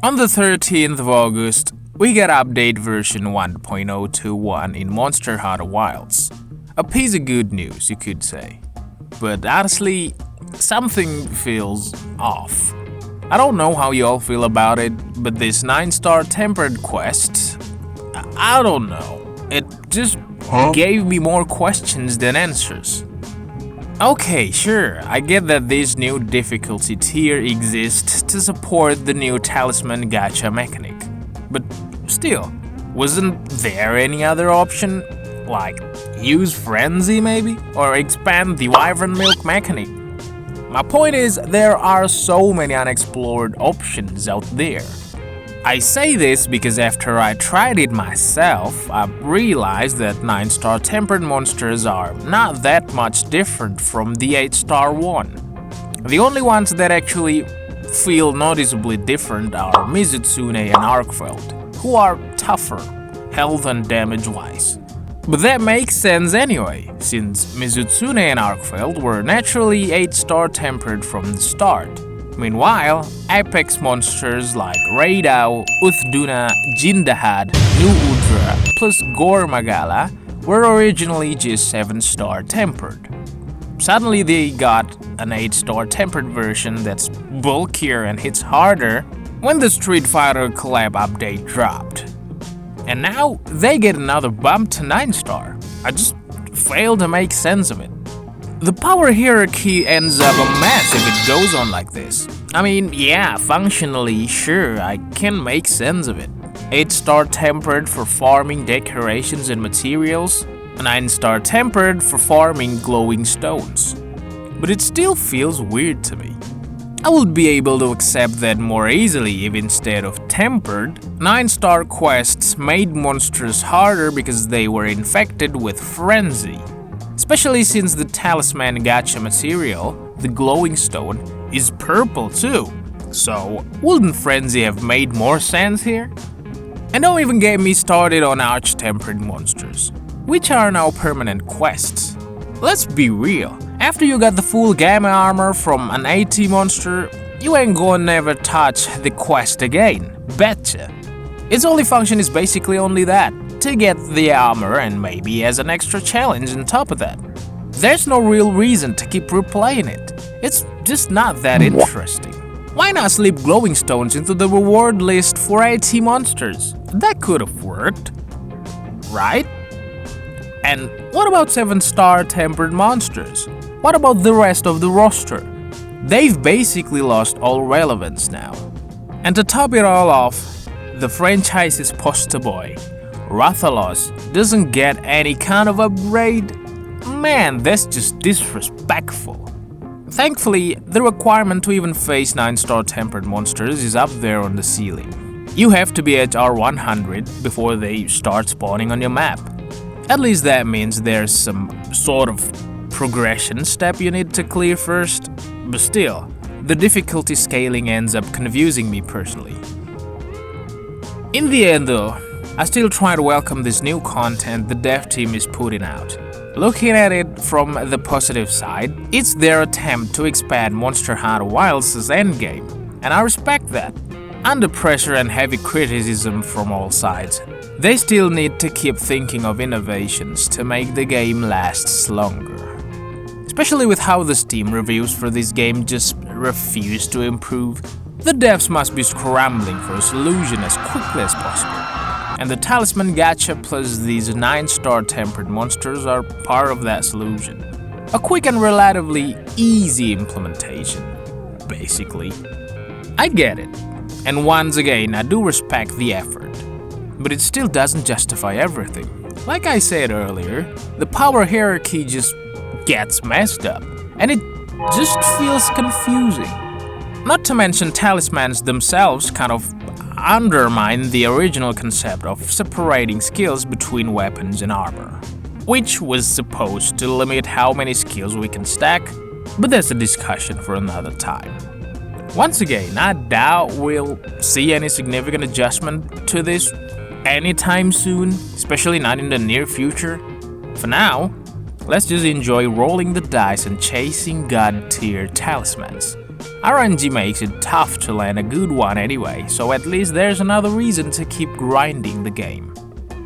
On the 13th of August, we got update version 1.021 in Monster Hunter Wilds. A piece of good news, you could say. But honestly, something feels off. I don't know how you all feel about it, but this 9-star tempered quest, I don't know. It just gave me more questions than answers. Okay, sure, I get that this new difficulty tier exists to support the new talisman gacha mechanic. But still, wasn't there any other option? Like, use frenzy maybe? Or expand the wyvern milk mechanic? My point is, there are so many unexplored options out there. I say this because after I tried it myself, I realized that 9-star tempered monsters are not that much different from the 8-star one. The only ones that actually feel noticeably different are Mizutsune and Arkfeld, who are tougher, health and damage wise. But that makes sense anyway, since Mizutsune and Arkfeld were naturally 8-star tempered from the start. Meanwhile, apex monsters like Raidao, Uthduna, Jindahad, New Udra, plus Gormagala were originally just 7-star tempered. Suddenly they got an 8-star tempered version that's bulkier and hits harder when the Street Fighter Collab update dropped. And now they get another bump to 9-star. I just fail to make sense of it. The power hierarchy ends up a mess if it goes on like this. I mean, yeah, functionally, sure, I can make sense of it. 8-star tempered for farming decorations and materials, 9-star tempered for farming glowing stones. But it still feels weird to me. I would be able to accept that more easily if instead of tempered, 9-star quests made monsters harder because they were infected with frenzy. Especially since the talisman gacha material, the glowing stone, is purple too. So, wouldn't frenzy have made more sense here? And don't even get me started on arch-tempered monsters, which are now permanent quests. Let's be real, after you got the full gamma armor from an AT monster, you ain't gonna never touch the quest again, betcha. Its only function is basically only that, to get the armor and maybe as an extra challenge on top of that. There's no real reason to keep replaying it, it's just not that interesting. Why not slip glowing stones into the reward list for AT monsters? That could have worked, right? And what about 7-star tempered monsters? What about the rest of the roster? They've basically lost all relevance now. And to top it all off, the franchise's poster boy, Rathalos, doesn't get any kind of upgrade? Man, that's just disrespectful. Thankfully, the requirement to even face 9-star tempered monsters is up there on the ceiling. You have to be at R100 before they start spawning on your map. At least that means there's some sort of progression step you need to clear first, but still, the difficulty scaling ends up confusing me personally. In the end though, I still try to welcome this new content the dev team is putting out. Looking at it from the positive side, it's their attempt to expand Monster Hunter Wilds' endgame, and I respect that. Under pressure and heavy criticism from all sides, they still need to keep thinking of innovations to make the game last longer. Especially with how the Steam reviews for this game just refuse to improve, the devs must be scrambling for a solution as quickly as possible. And the Talisman Gacha plus these 9-star tempered monsters are part of that solution. A quick and relatively easy implementation, basically. I get it, and once again I do respect the effort, but it still doesn't justify everything. Like I said earlier, the power hierarchy just gets messed up, and it just feels confusing. Not to mention talismans themselves kind of undermine the original concept of separating skills between weapons and armor, which was supposed to limit how many skills we can stack, but that's a discussion for another time. Once again, I doubt we'll see any significant adjustment to this anytime soon, especially not in the near future. For now, let's just enjoy rolling the dice and chasing god tier talismans. RNG makes it tough to land a good one anyway, so at least there's another reason to keep grinding the game.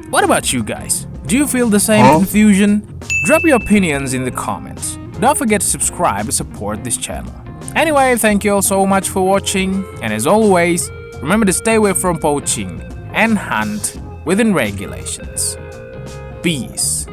What about you guys? Do you feel the same confusion? Drop your opinions in the comments. Don't forget to subscribe to support this channel. Anyway, thank you all so much for watching, and as always, remember to stay away from poaching and hunt within regulations. Peace.